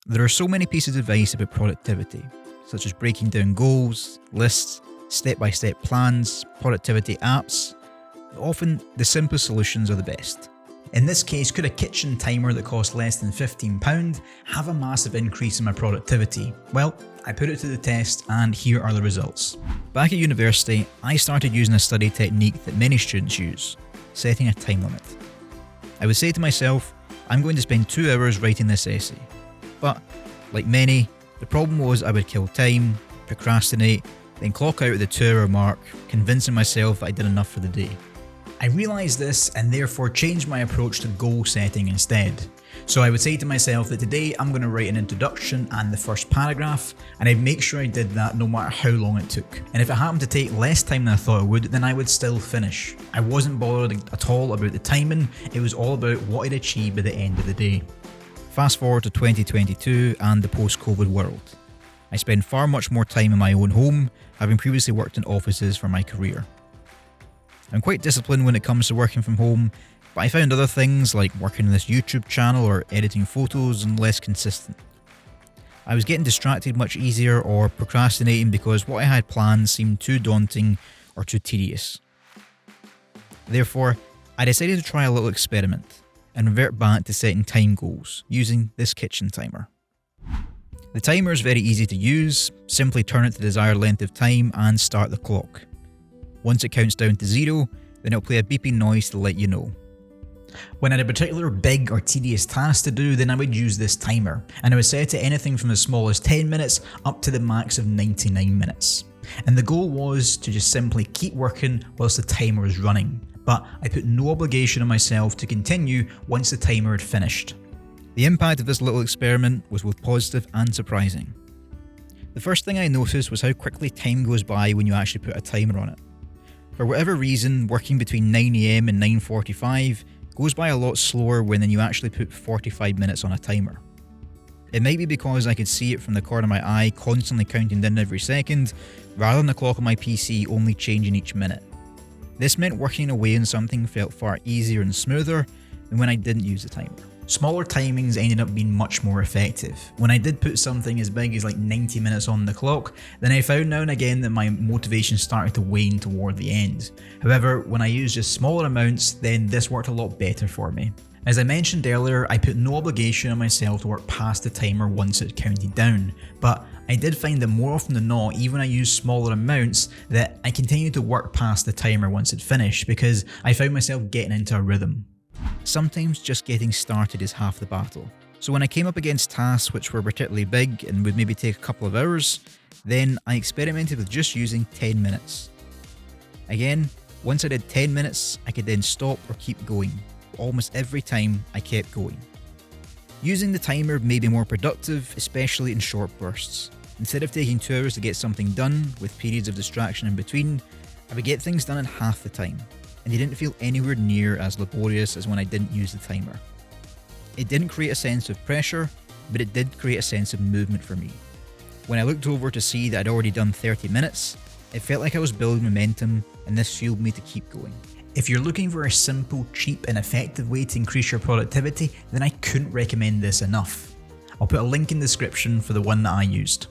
There are so many pieces of advice about productivity, such as breaking down goals, lists, step-by-step plans, productivity apps. Often, the simplest solutions are the best. In this case, could a kitchen timer that costs less than £15 have a massive increase in my productivity? Well, I put it to the test and here are the results. Back at university, I started using a study technique that many students use, setting a time limit. I would say to myself, I'm going to spend 2 hours writing this essay. But, like many, the problem was I would kill time, procrastinate, then clock out at the 2-hour mark, convincing myself that I did enough for the day. I realised this and therefore changed my approach to goal setting instead. So I would say to myself that today I'm going to write an introduction and the first paragraph, and I'd make sure I did that no matter how long it took. And if it happened to take less time than I thought it would, then I would still finish. I wasn't bothered at all about the timing, it was all about what I'd achieve by the end of the day. Fast forward to 2022 and the post-COVID world. I spend far much more time in my own home, having previously worked in offices for my career. I'm quite disciplined when it comes to working from home, but I found other things like working on this YouTube channel or editing photos and less consistent. I was getting distracted much easier or procrastinating because what I had planned seemed too daunting or too tedious. Therefore, I decided to try a little experiment and revert back to setting time goals using this kitchen timer. The timer is very easy to use, simply turn it to the desired length of time and start the clock. Once it counts down to 0, then it'll play a beeping noise to let you know. When I had a particular big or tedious task to do, then I would use this timer, and I would set it to anything from as small as 10 minutes up to the max of 99 minutes. And the goal was to just simply keep working whilst the timer was running, but I put no obligation on myself to continue once the timer had finished. The impact of this little experiment was both positive and surprising. The first thing I noticed was how quickly time goes by when you actually put a timer on it. For whatever reason, working between 9 AM and 9:45 goes by a lot slower when you actually put 45 minutes on a timer. It might be because I could see it from the corner of my eye constantly counting down every second, rather than the clock on my PC only changing each minute. This meant working away on something felt far easier and smoother than when I didn't use the timer. Smaller timings ended up being much more effective. When I did put something as big as like 90 minutes on the clock, then I found now and again that my motivation started to wane toward the end. However, when I used just smaller amounts, then this worked a lot better for me. As I mentioned earlier, I put no obligation on myself to work past the timer once it counted down, but I did find that more often than not, even when I used smaller amounts, that I continued to work past the timer once it finished because I found myself getting into a rhythm. Sometimes just getting started is half the battle. So when I came up against tasks which were particularly big and would maybe take a couple of hours, then I experimented with just using 10 minutes. Again, once I did 10 minutes, I could then stop or keep going. Almost every time I kept going. Using the timer made me more productive, especially in short bursts. Instead of taking 2 hours to get something done, with periods of distraction in between, I would get things done in half the time, and they didn't feel anywhere near as laborious as when I didn't use the timer. It didn't create a sense of pressure, but it did create a sense of movement for me. When I looked over to see that I'd already done 30 minutes, it felt like I was building momentum, and this fueled me to keep going. If you're looking for a simple, cheap and effective way to increase your productivity, then I couldn't recommend this enough. I'll put a link in the description for the one that I used.